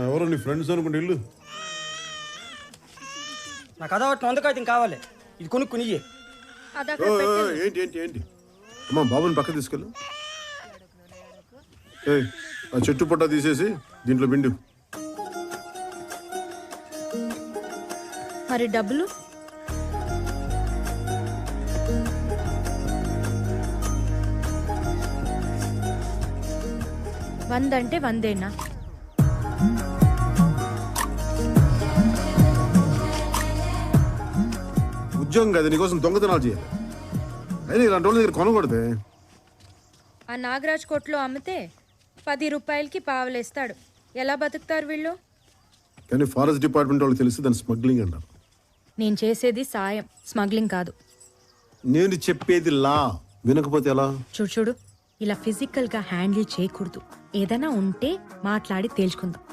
ఎవరో నీ ఫ్రెండ్స్ అనుకుంటే ఇల్లు. నాకు అదా ఒకటి 100 కాగితం కావాలి. ఇది కొనుక్కుని ఏంటి ఏంటి ఏంటి అమ్మా, బాబుని పక్క తీసుకెళ్ళు. ఆ చెట్టు పొట్ట తీసేసి దీంట్లో పిండు. మరి డబ్బులు? వందంటే 100 ఉద్యోగం కదా, నీకోసం దొంగతనాలు చేయాలి. అయినా ఇలాంటి వాళ్ళ దగ్గర కొనకూడదే. ఆ నాగరాజ్ కొట్లో అమ్మితే 10 రూపాయలకి పావలేస్తాడు. ఎలా బతుకుతారు వీళ్ళు? కానీ ఫారెస్ట్ డిపార్ట్మెంట్ వాళ్ళు తెలిసి దాన్ని స్మగ్లింగ్ అంటారు. నేను చేసేది సాయం, స్మగ్లింగ్ కాదు. నేను చెప్పేది లా, వినకపోతే ఎలా? చూడు ఇలా ఫిజికల్గా హ్యాండిల్ చేయకూడదు. ఏదైనా ఉంటే మాట్లాడి తేల్చుకుందాం.